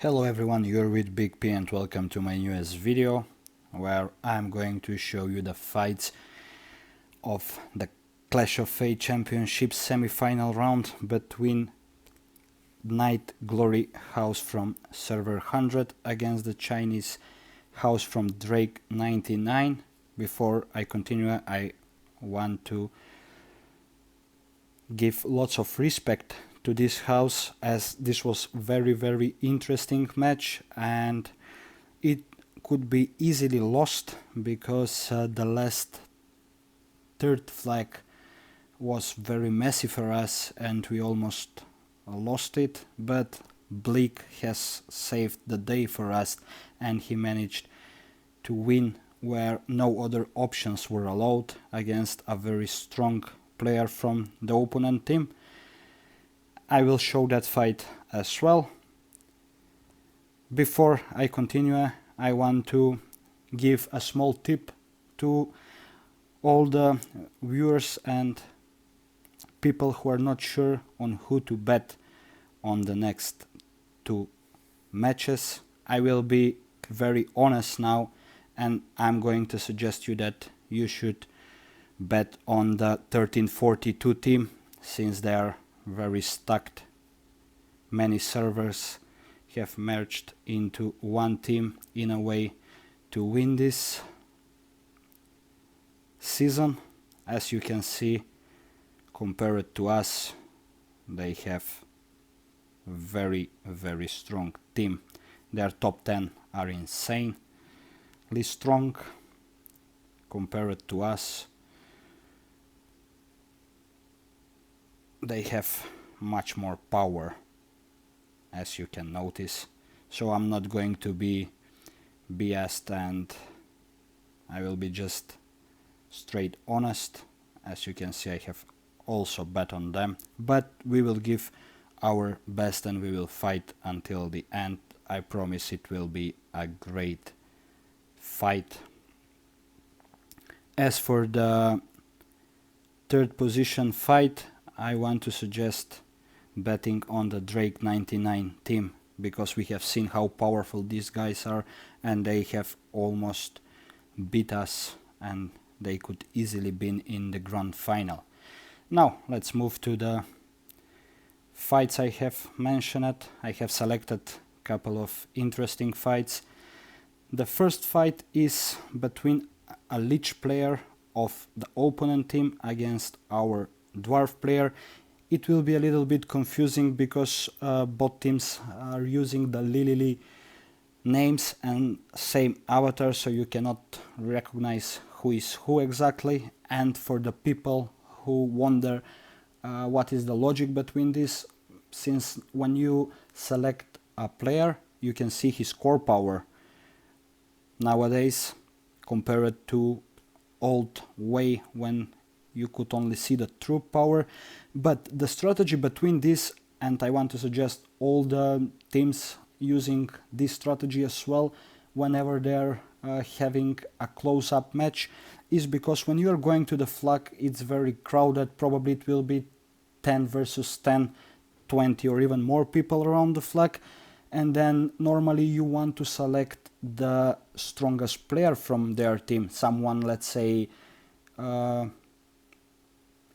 Hello everyone, you're with Big P and welcome to my newest video where I'm going to show you the fights of the Clash of Fate Championship semi-final round between Night Glory House from server 100 against the Chinese house from Drake 99. Before I continue, I want to give lots of respect to this house, as this was very interesting match and it could be easily lost because the last third flag was very messy for us and we almost lost it, but Bleak has saved the day for us and he managed to win where no other options were allowed against a very strong player from the opponent team. I will show that fight as well. Before I continue, I want to give a small tip to all the viewers and people who are not sure on who to bet on the next two matches. I will be very honest now and I'm going to suggest you that you should bet on the 1342 team, since they are very stacked. Many servers have merged into one team in a way to win this season. As you can see, compared to us, they have very strong team. Their top 10 are insanely strong compared to us. They have much more power, as you can notice, so I'm not going to be biased and I will be just straight honest. As you can see, I have also bet on them, but we will give our best and we will fight until the end. I promise it will be a great fight. As for the third position fight, I want to suggest betting on the Drake 99 team, because we have seen how powerful these guys are and they have almost beat us and they could easily be in the grand final. Now let's move to the fights I have mentioned. I have selected a couple of interesting fights. The first fight is between a Lich player of the opponent team against our Dwarf player. It will be a little bit confusing because both teams are using the Lily names and same avatar, so you cannot recognize who is who exactly. And for the people who wonder what is the logic between this, since when you select a player you can see his core power nowadays, compared to old way when you could only see the true power. But the strategy between this, and I want to suggest all the teams using this strategy as well whenever they're having a close-up match, is because when you're going to the flag it's very crowded. Probably it will be 10 versus 10, 20 or even more people around the flag, and then normally you want to select the strongest player from their team, someone, let's say,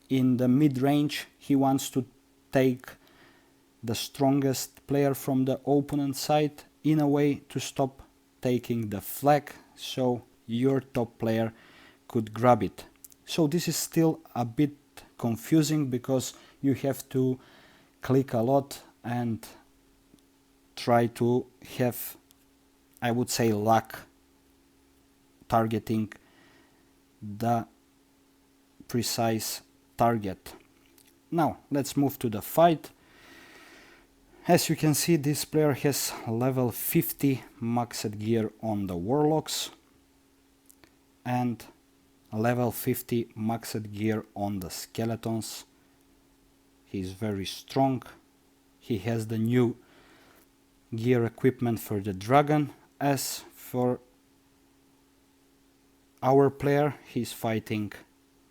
in the mid-range. He wants to take the strongest player from the opponent side in a way to stop taking the flag, so your top player could grab it. So this is still a bit confusing because you have to click a lot and try to have, I would say, luck targeting the precise target. Now let's move to the fight. As you can see, this player has level 50 maxed gear on the Warlocks and level 50 maxed gear on the Skeletons. He's very strong. He has the new gear equipment for the Dragon. As for our player, he's fighting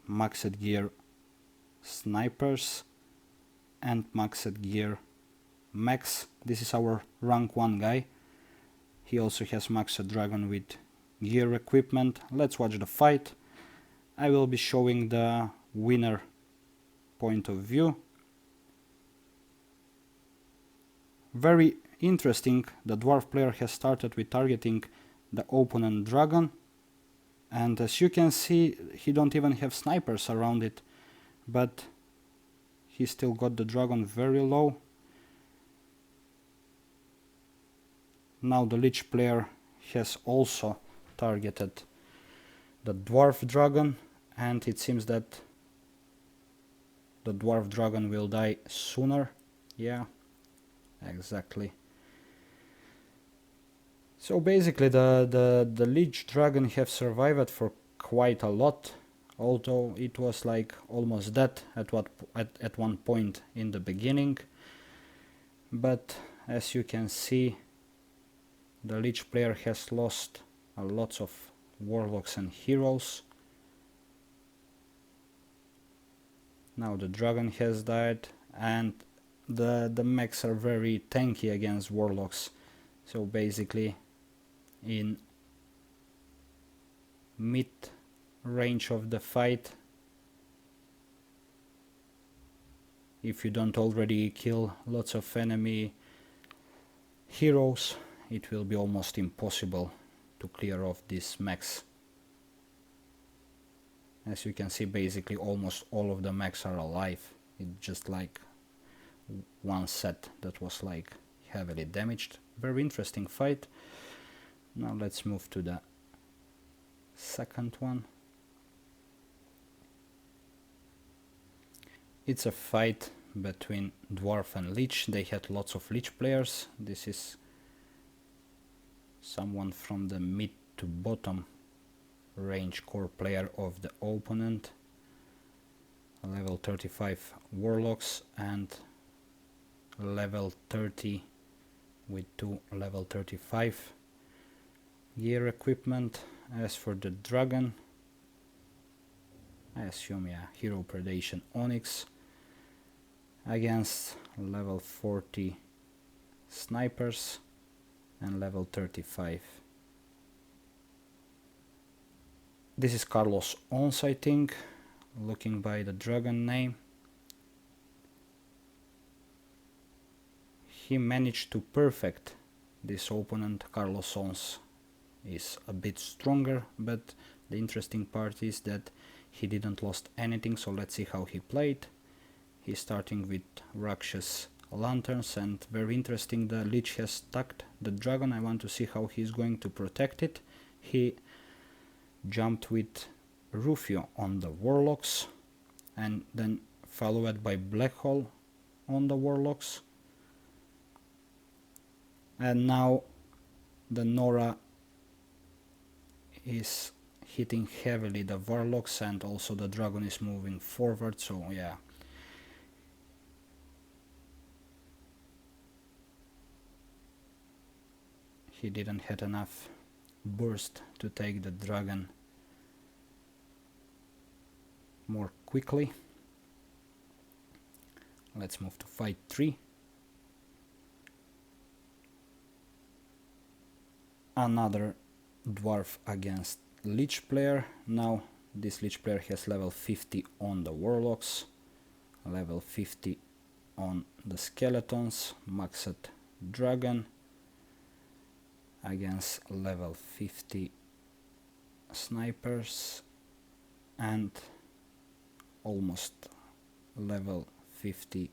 maxed gear snipers and maxed gear mechs. This is our rank 1 guy. He also has maxed dragon with gear equipment. Let's watch the fight. I will be showing the winner point of view. Very interesting, the dwarf player has started with targeting the opponent dragon, and as you can see he don't even have snipers around it, but he still got the dragon very low. Now the lich player has also targeted the dwarf dragon, and it seems that the dwarf dragon will die sooner. Yeah, exactly. So basically the lich dragon have survived for quite a lot, although it was like almost dead at one point in the beginning. But as you can see, the lich player has lost a lot of warlocks and heroes. Now the dragon has died, and the mechs are very tanky against warlocks. So basically in mid range of the fight, if you don't already kill lots of enemy heroes, it will be almost impossible to clear off these mechs. As you can see, basically almost all of the mechs are alive. It's just like one set that was like heavily damaged. Very interesting fight. Now let's move to the second one. It's a fight between dwarf and lich. They had lots of lich players. This is someone from the mid to bottom range core player of the opponent. Level 35 warlocks and level 30 with 2 level 35 gear equipment. As for the dragon, I assume, yeah, hero predation onyx against level 40 snipers and level 35. This is Carlos Ons, I think, looking by the dragon name. He managed to perfect this opponent. Carlos Ons is a bit stronger, but the interesting part is that he didn't lost anything, so let's see how he played. He's starting with Rakshas lanterns, and very interesting, the lich has stacked the dragon. I want to see how he's going to protect it. He jumped with Rufio on the warlocks and then followed by Black Hole on the warlocks, and now the Nora is hitting heavily the warlocks, and also the dragon is moving forward. So yeah, he didn't have enough burst to take the dragon more quickly. Let's move to fight 3. Another dwarf against lich player. Now this lich player has level 50 on the warlocks, level 50 on the skeletons, maxed dragon against level 50 snipers and almost level 50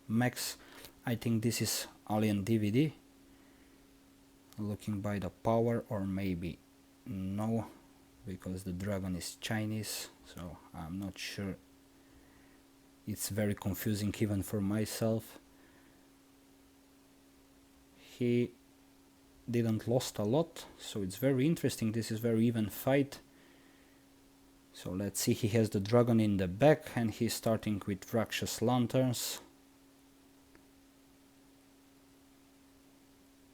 mechs. I think this is Alien DVD, looking by the power, or maybe no, because the dragon is Chinese, so I'm not sure. It's very confusing even for myself. He didn't lost a lot, so it's very interesting. This is very even fight. So let's see, he has the dragon in the back and he's starting with Rakshas lanterns.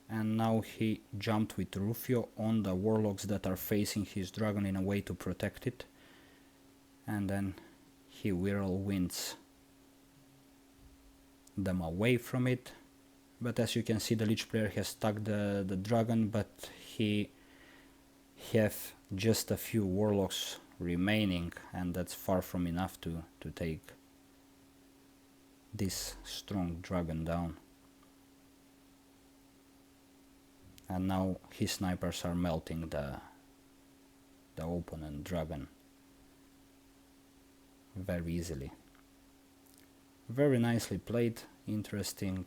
And now he jumped with Rufio on the warlocks that are facing his dragon in a way to protect it. And then he whirlwinds them away from it. But as you can see, the Lich player has stuck the dragon, but he have just a few warlocks remaining, and that's far from enough to take this strong dragon down. And now his snipers are melting the opponent dragon very easily. Very nicely played, interesting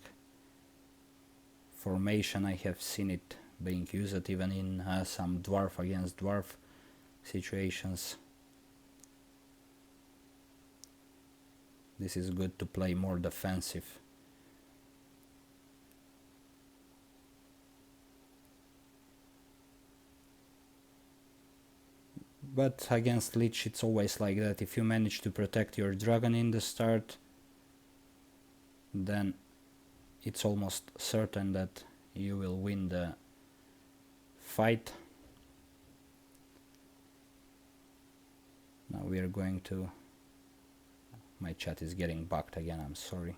formation. I have seen it being used even in some dwarf against dwarf situations. This is good to play more defensive. But against Lich it's always like that. If you manage to protect your dragon in the start, then it's almost certain that you will win the fight. Now we are going to... My chat is getting bugged again, I'm sorry.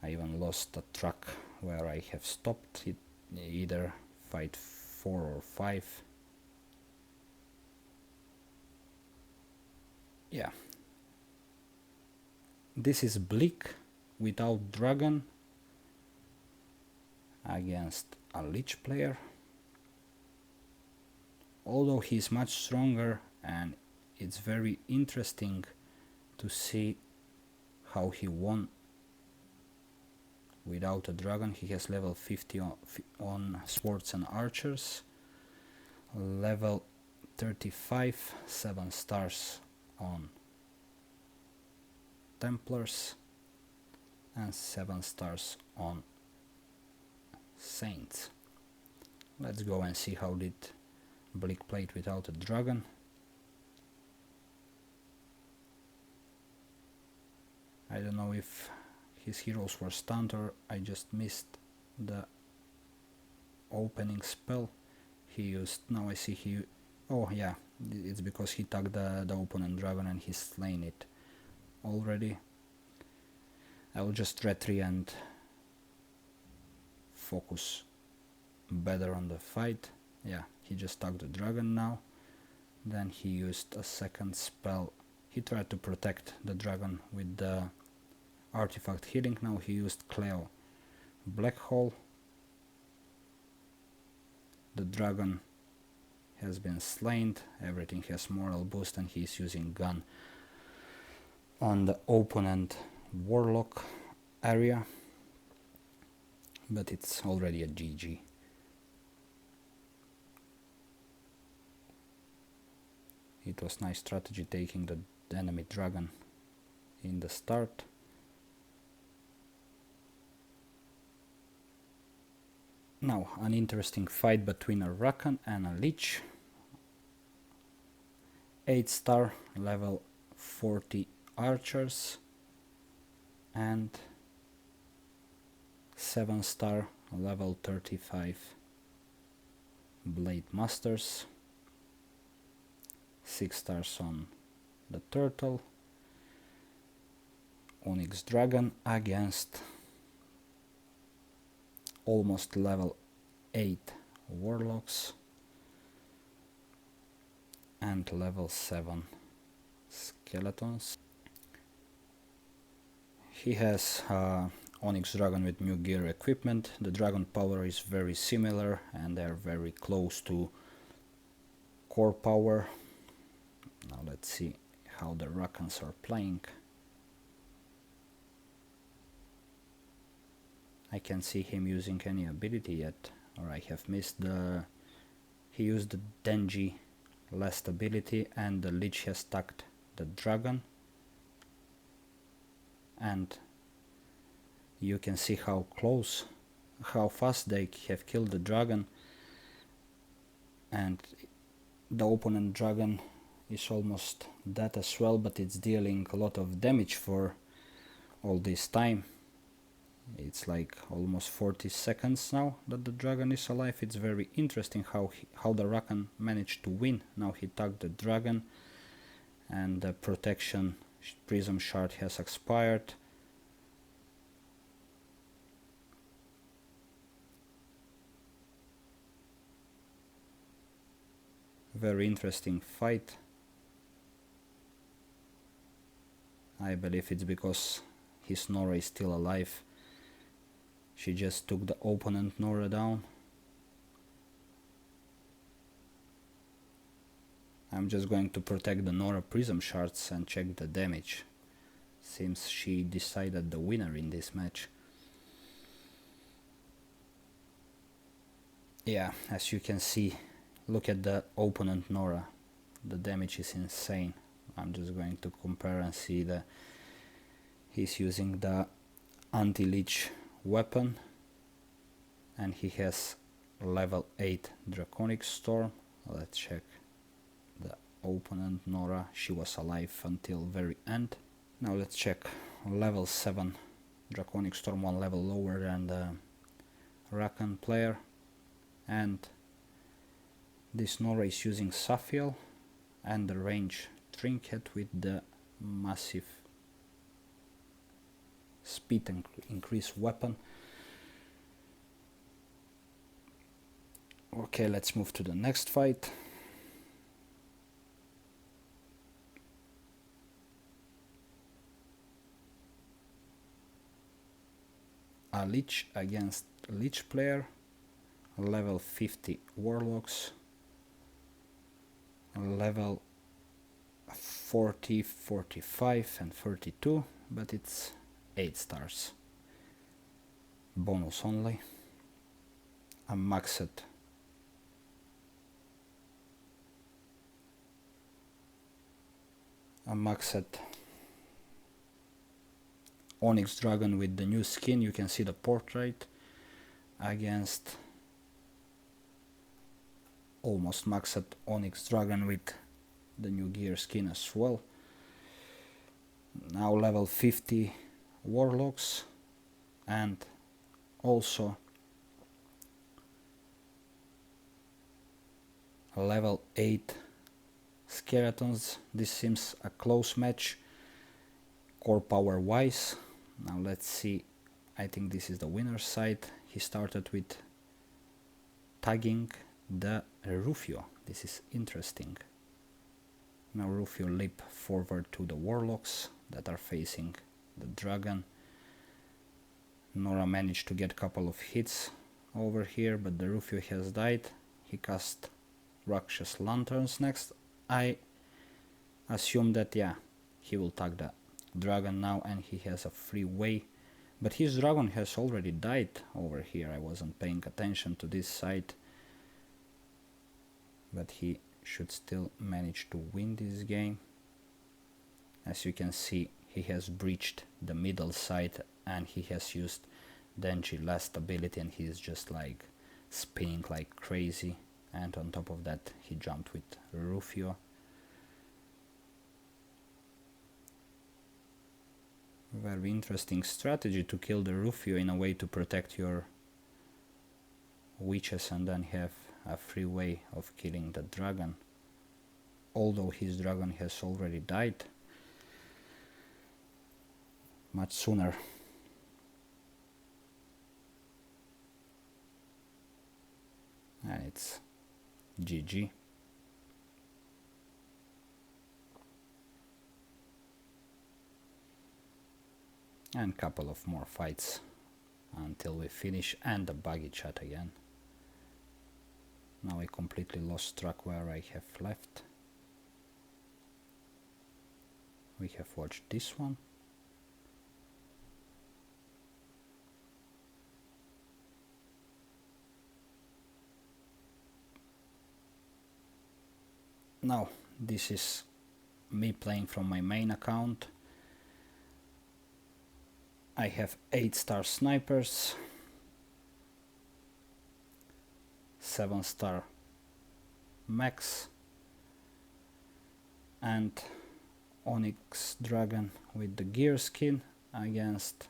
I even lost the track where I have stopped it, either fight 4 or 5. Yeah. This is Bleak without dragon against a Lich player. Although he's much stronger, and it's very interesting to see how he won without a dragon. He has level 50 on swords and archers, level 35, 7 stars on Templars, and 7 stars on Saints. Let's go and see how did Bleak played without a dragon. I don't know if his heroes were stunned or I just missed the opening spell he used. Now I see he... Oh yeah, it's because he tagged the opponent dragon and he's slain it already. I will just retreat and focus better on the fight. Yeah, he just tagged the dragon now. Then he used a second spell. He tried to protect the dragon with the artifact healing. Now he used Cleo Black Hole. The dragon has been slain, everything has moral boost, and he's using gun on the opponent warlock area, but it's already a GG. It was nice strategy taking the enemy dragon in the start. Now an interesting fight between a Rakan and a Lich. 8-star level 40 archers and 7-star level 35 blade masters. 6 stars on the turtle. Onyx dragon against almost level 8 warlocks and level 7 skeletons. He has Onyx dragon with new gear equipment. The dragon power is very similar and they're very close to core power. Now let's see how the Rakans are playing. I can't see him using any ability yet, or I have missed the... He used the Denji last ability and the Lich has tagged the dragon. And you can see how close, how fast they have killed the dragon. And the opponent dragon is almost dead as well, but it's dealing a lot of damage for all this time. It's like almost 40 seconds now that the dragon is alive. It's very interesting how the Rakan managed to win. Now he tagged the dragon and the protection prism shard has expired. Very interesting fight. I believe it's because his Nora is still alive. She just took the opponent Nora down. I'm just going to protect the Nora Prism Shards and check the damage. Seems she decided the winner in this match. Yeah, as you can see, look at the opponent Nora. The damage is insane. I'm just going to compare and see that he's using the anti-leech weapon and he has level 8 Draconic Storm. Let's check the opponent Nora. She was alive until very end. Now let's check level 7 Draconic Storm, one level lower than the Rakan player, and this Nora is using Saphiel and the range trinket with the massive speed and increase weapon. Okay, let's move to the next fight. A Lich against Lich player, level 50 Warlocks, level 40, 45 and 32, but it's 8 stars. Bonus only. A maxed Onyx Dragon with the new skin. You can see the portrait against almost maxed Onyx Dragon with the new gear skin as well. Now level 50 Warlocks and also level 8 Skeletons. This seems a close match core power wise. Now let's see. I think this is the winner's side. He started with tagging the Rufio. This is interesting. Now Rufio leap forward to the Warlocks that are facing the dragon. Nora managed to get a couple of hits over here, but the Rufio has died. He cast Rakshas Lanterns next. I assume that, yeah, he will tag the dragon now and he has a free way. But his dragon has already died over here. I wasn't paying attention to this side. But he should still manage to win this game. As you can see, he has breached the middle side and he has used Denji last ability and he is just like spinning like crazy. And on top of that, he jumped with Rufio. Very interesting strategy to kill the Rufio in a way to protect your witches and then have a free way of killing the dragon. Although his dragon has already died much sooner. And it's GG. And couple of more fights until we finish, and the buggy chat again. Now I completely lost track where I have left. We have watched this one. Now this is me playing from my main account. I have 8-star snipers, 7-star max, and Onyx Dragon with the gear skin against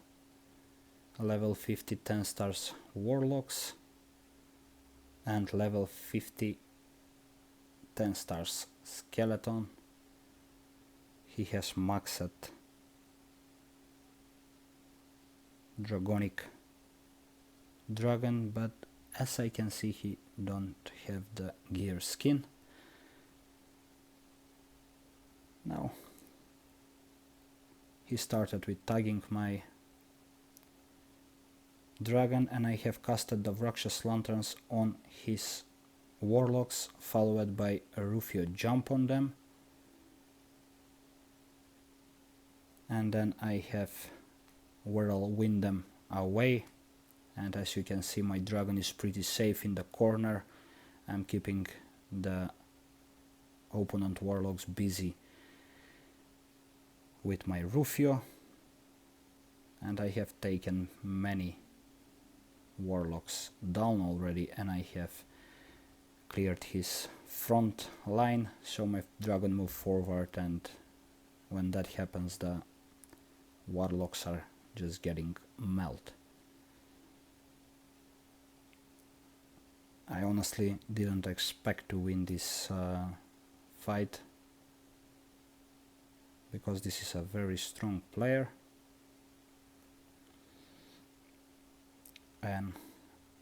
level 50 10 stars Warlocks and level 50 10 stars Skeleton. He has maxed Dragonic Dragon, but as I can see he don't have the gear skin. Now he started with tagging my dragon, and I have casted the Rakshas lanterns on his warlocks, followed by a Rufio jump on them, and then I have whirlwind them away. And as you can see, my dragon is pretty safe in the corner. I'm keeping the opponent warlocks busy with my Rufio, and I have taken many warlocks down already, and I have cleared his front line, so my dragon moved forward, and when that happens the warlocks are just getting melt. I honestly didn't expect to win this fight, because this is a very strong player, and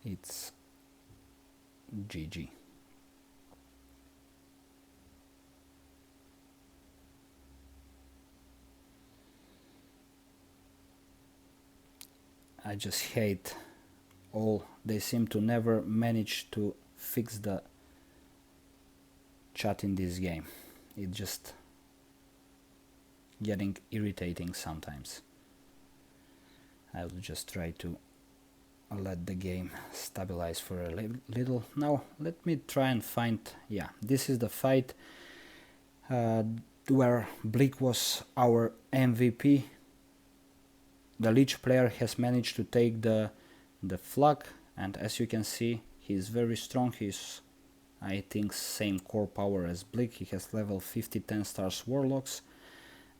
it's GG. I just hate they seem to never manage to fix the chat in this game. It's just getting irritating sometimes. I'll just try to let the game stabilize for a little. Now let me try and find, yeah, this is the fight where Bleak was our MVP. The Lich player has managed to take the flag, and as you can see, he's very strong. He's, I think, same core power as Bleak. He has level 50 10 stars warlocks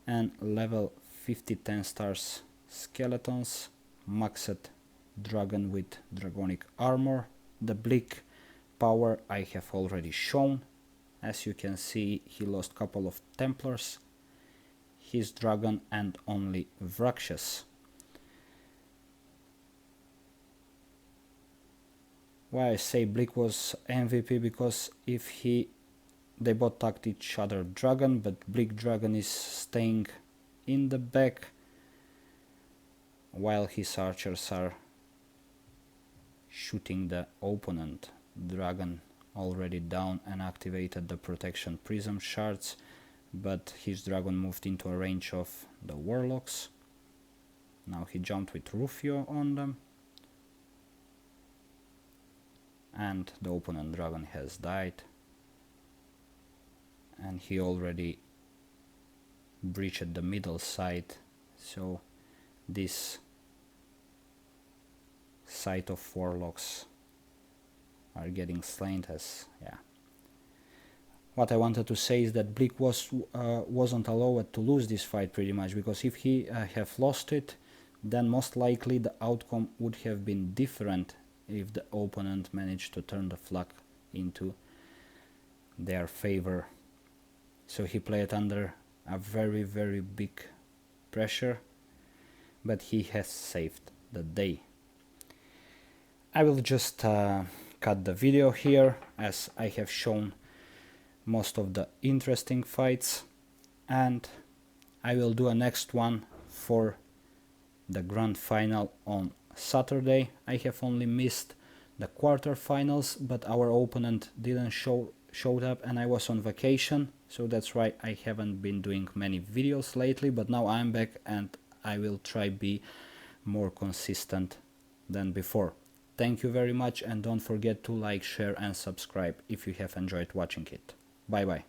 and level 50 10 stars skeletons, maxed dragon with dragonic armor. The Bleak power I have already shown. As you can see, he lost couple of Templars, his dragon, and only Rakshas. Why I say Bleak was MVP, because if they both tagged each other dragon, but Bleak dragon is staying in the back while his archers are shooting the opponent dragon already down and activated the protection prism shards, but his dragon moved into a range of the warlocks. Now he jumped with Rufio on them, and the opponent dragon has died, and he already breached the middle side, so this side of warlocks are getting slain. As what I wanted to say is that Bleak wasn't allowed to lose this fight pretty much, because if he have lost it, then most likely the outcome would have been different if the opponent managed to turn the flag into their favor. So he played under a very, very big pressure, but he has saved the day. I will just cut the video here, as I have shown most of the interesting fights, and I will do a next one for the grand final on Saturday. I have only missed the quarterfinals, but our opponent didn't showed up, and I was on vacation, so that's why I haven't been doing many videos lately, but now I'm back and I will try be more consistent than before. Thank you very much, and don't forget to like, share and subscribe if you have enjoyed watching it. Bye bye.